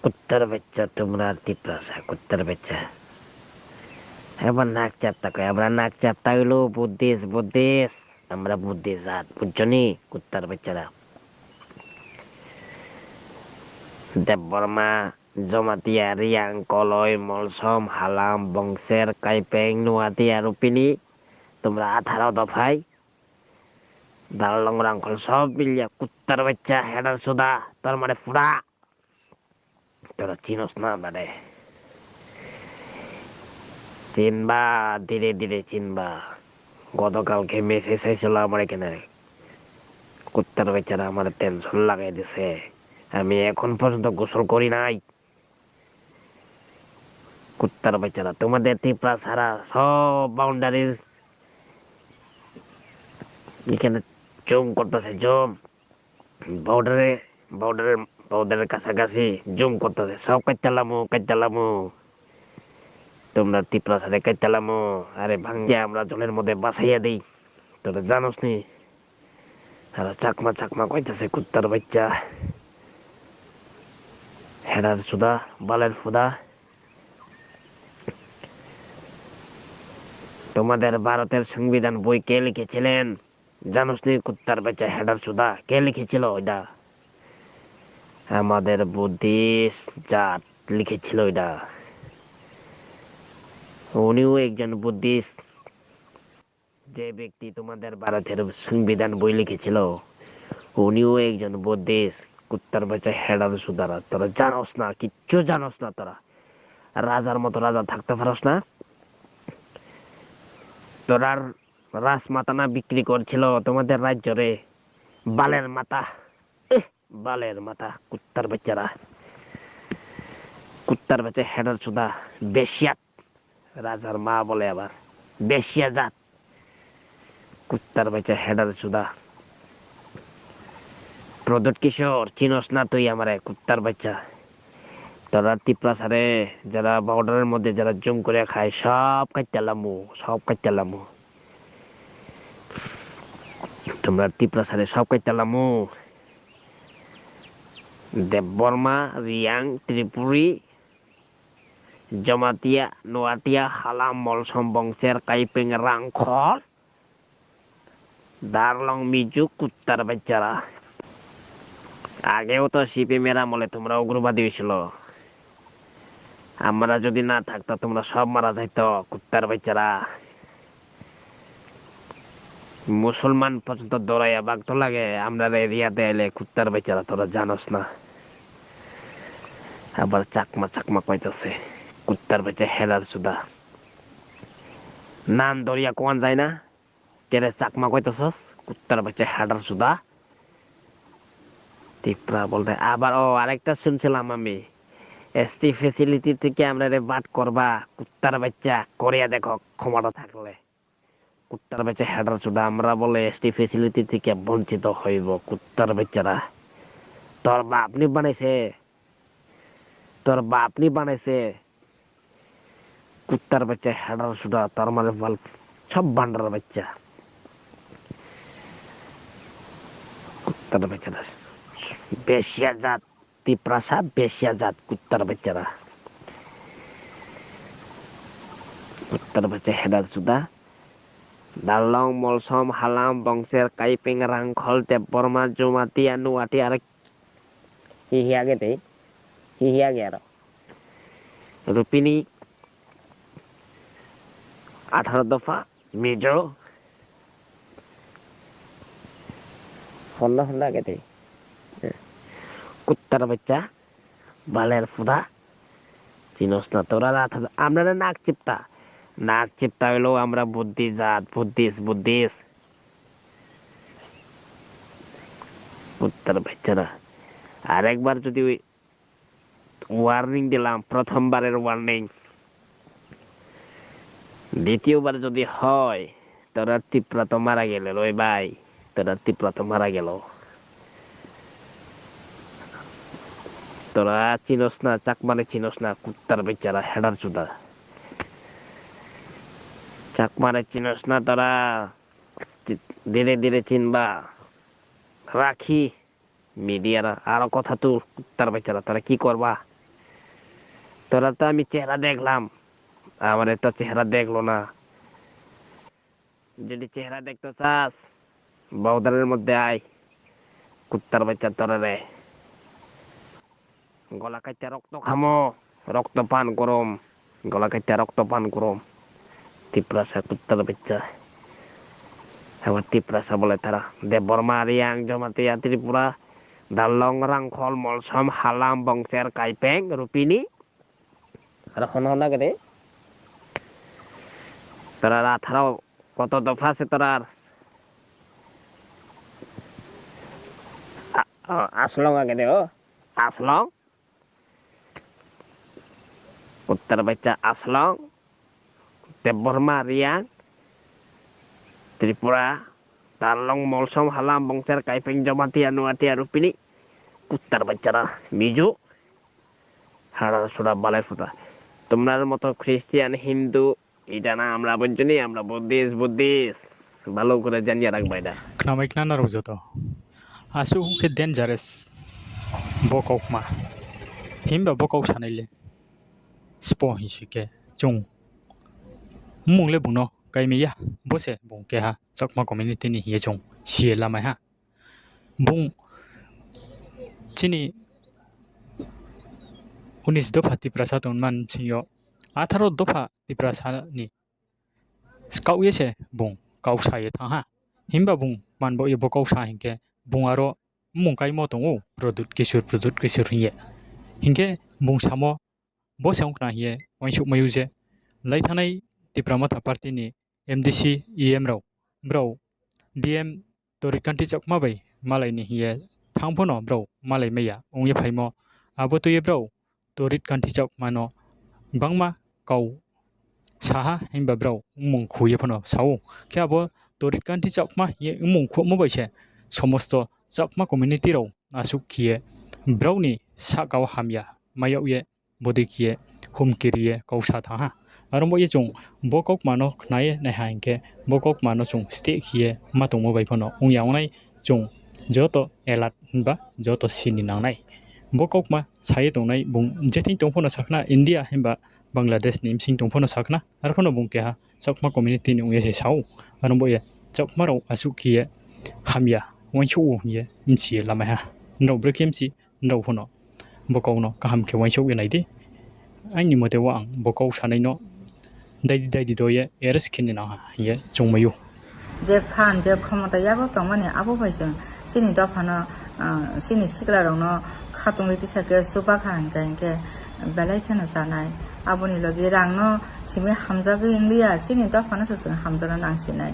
কুত্তার বাচ্চা তোমরা তিপ্রাসা কুত্তার বাচ্চা এবার নাক চাপতা কয় আমরা নাক চাপতা হইলো বুদ্ধিস বুদ্ধিস আমরা বুদ্ধি জাত বুঝছো নি কুত্তার বাচ্চারা দেববর্মা জমাতিয়া রিয়াং কলয় মলসম হালাম বংশের কাইপেং নুয়াতিয়া রুপিনি তোমরা 18 দফায় দালং রাংখল সব মিলিয়া কুত্তার বাচ্চা হেডার সুদা তার মানে ফুড়া তোরা চিনস না মানে চিনবা ধীরে ধীরে চিনবা গতকালকে মেসেজ এসেছিল আমার এখানে কুত্তার বাচ্চারা আমার টেনশন লাগাই দিছে আমি এখন পর্যন্ত গোসল করি নাই কুত্তার বাচ্চারা তোমাদের টিপরা ছাড়া সব বাউন্ডারির এখানে জুম করতেছে জুম বর্ডারে বর্ডারের বর্ডারের কাছাকাছি জুম করতেছে সব কাইতালামু তোমরা টিপরা ছাড়া কাইতালামু আরে ভাঙ্গে আমরা জলের মধ্যে বাসাইয়া দিই তোরা জানোস নি আর চাকমা চাকমা কইতাছে কুত্তার বাচ্চা হেডার সুদা বালের ফুদা তোমাদের ভারতের সংবিধান বই কে লিখেছিলেন জানোস নি কুত্তার বাচ্চা হেডার সুদা কে লিখেছিল ওইটা আমাদের বুদ্ধিস্ট জাত লিখেছিল ওইটা উনিও একজন বুদ্ধিস্ট যে ব্যক্তি তোমাদের ভারতের সংবিধান বই লিখেছিল উনিও একজন বুদ্ধিস্ট কুত্তার বাচ্চা হেডার সুদারা তোরা জানোস না কিচ্ছু জানোস না তোরা রাজার মতো রাজা থাকতে পারস না তোরা রাজমাতা না বিক্রি করছিল তোমাদের রাজ্যরে বালের মাথা বালের মাথা কুত্তার বাচ্চারা কুত্তার বাচ্চা হেডার সুদা বেশিয়াত রাজার মা বলে আবার বেশিয়া জাত কুত্তার বাচ্চা হেডার সুদা প্রদোট কিশোর চিনস না তুই আমারে কুত্তার বাচ্চা তোরা টিপরা সারে যারা বর্ডারের মধ্যে যারা জুম করে খায় সব কাইতালামু তোমরা টিপরা সারে সব কাইতালামু দেববর্মা রিয়াং ত্রিপুরী জমাতিয়া নোয়াটিয়া হালাম মলসম বংশের কাইপেং রাংখল দারলং মিজু কুত্তার বাচ্চারা আগেও তো সিপিএমের আমলে তোমরা উগ্রবাদী হয়েছিল আমরা যদি না থাকতো তোমরা সব মারা যাইতো কুত্তার বাচ্চারা মুসলমান পর্যন্ত দৌড়াইয়া বাগতো লাগে আমরা এরিয়াতে এলে কুত্তার বাচ্চারা তোরা জানোস না আবার চাকমা চাকমা কইতাছে কুত্তার বাচ্চা হেলার সুদা নাম দরিয়া কোয়ান যায় না কেরে চাকমা কইতাছস কুত্তার বাচ্চা হেডার সুদা টিপরা বলতে আবার ও আরেকটা শুনছিলাম আমি এসটি ফ্যাসিলিটি থেকে আমরা রে বাট করবা কুত্তার বাচ্চা করিয়া দেখো ক্ষমতা থাকলে কুত্তার বাচ্চা হেডার সুদা আমরা বলে এসটি ফ্যাসিলিটি থেকে বঞ্চিত হইব কুত্তার বাচ্চারা তোর বাপ নি বানাইছে কুত্তার বাচ্চা হেডার সুদা তার মানে বল সব বান্ডার বাচ্চা কুত্তার বাচ্চারা বেশিয়া জাত তিপ্রাসা বেশিয়া জাত কুত্তার বাচ্চারা কুত্তার বাচ্চা হেডার সুদা দালং মলসম হালাম বংশের কাইপেং রাংখল দেববর্মা জমাতিয়া নুয়াটি আর হিহিয়াগে আর রুপিনি 18 দফা মিজো হন্ডা গেতে কুত্তার বাচ্চা বালের ফুদা চিনস না তোরা আমরা নাক চিপতা হইলো আমরা বুদ্ধি জাত বুদ্ধিস কুত্তার বাচ্চারা আরেকবার যদি ওয়ার্নিং দিলাম প্রথমবারের ওয়ার্নিং দ্বিতীয়বার যদি হয় তোরা টিপরা তো মারা গেল ওই ভাই তোরা টিপরা তো মারা গেল তোরা চিনস না চাকমারে চিনস না কুত্তার বেচারা হেডার চুদা চাকমারে চিনস না তোরা ধীরে ধীরে চিনবা রাখি মিডিয়ার আরো কথা তো কুত্তার বেচারা তোরা কি করবা তোরা তো আমি চেহারা দেখলাম, আমার তো চেহারা দেখলো না। যদি চেহারা দেখতে চাস বউদারের মধ্যে আয়, কুত্তার বাচ্চা তোরা রে। গলা কাইতে রক্ত খামো, রক্ত পান করম, গলা কাইতে রক্ত পান করম। তিপ্রাসা কুত্তার বাচ্চা, আবার তিপ্রাসা বলে তারা। দেববর্মা রিয়াং জমাতিয়া ত্রিপুরা দালং রাংখল মলসম হালাম বংশের কাইপেং রুপিনি আর হন না রে। তোরা 18 কত দফা আছে তোরার? আসলং আগে দে, ও আসলং উত্তর বাচ্চা আসলং দেববর্মা রিয়াং ত্রিপুরা তারলং মলসম হালাম বংশের কাইপেং জমাতিয়া নুয়াতিয়া রুপিনি কুত্তার বাচ্চারা মিজু হাড়া সুরা বালাই ফুটা। তোমার মতো খ্রিস্টান হিন্দু এটা না আমরা বুঝছি, আমরা বুদ্ধিস্ট ভালো করে জানিয়ে রাখবা এটা। Knamai knana rojoto. Asu ke dangerous. Bokok ma. Himba bokok sanile. Spo hisike. Chung. Mung le buno. Kai mi ya. Bose bung ke ha. Sakma community ni ye chung. Xie la mai ha. Bung. Chini. 19 দফা Tiprasa তনমান CO 18 দফা তিপ্রাসা নি স্কাউ ইয়েছে বুং cow সায়ে থাহা হিমবা বুং মানবো ইবো cow সা হিংকে বুং আরো মুং কাই মো দङ প্রদুত কিশোর হিয়ে হিংকে बुं सामो बो सेंखना हिए वाइसुक मयुजे लाइथानाय तिप्रामथा पार्टीनि एमडीसी ईएम राव ब्राव डीएम तरिकान्ति चकमा बै मालायनि हिए थांफोनो ब्राव मालाय मैया उंगे फाइमो आबो तुये ब्राव तरिकान्ति चकमानो बांगमा गाव साहा हिमबा ब्राव मुं खुये फनो साव के आबो तरिकान्ति चकमा हिए मुं खुमो बैसे समस्त चकमा कम्युनिटी राव आसुक खिए ब्रावनि सागाव हामिया मायाव ये बदिकिए हुमकिरिए कौसा था आरो ये जों बकक मानो खनाय नाहा इनके बकक मानो जों स्टे खिए मातंगो बायफनो उयावनाय जों जतो एलाट बा जतो सिनि नांनाय बकक मा साये दंनाय बुं जेथिं दंफनो साखना इंडिया हिमबा बांग्लादेश नि सिं दंफनो साखना आरो फनो बुं के हा सकमा कम्युनिटी नि उये साव आरो ये सकमाराव आसुखिए हामिया वंचो हिए मिथिए लामा हा नो ब्रेकेमसि नो फनो बकावनो गाहाम खेवाइ सौ गेनायदि आंनि मतेवा आं बकाव सानायनो दायदि दये एरेस खिनि ना हिए जंमयु जे फान जे क्षमता याबो तंमाने आबो बायजों सिनि दफानो सिनि सिग्लारावनो खातुंगै दिसाके सुबा खांगांके बेलाय खेनो जानाय आबोनि लगे रांनो सिमे हामजागो इंलिया सिनि दफानो जों हामजानो नांसिनाय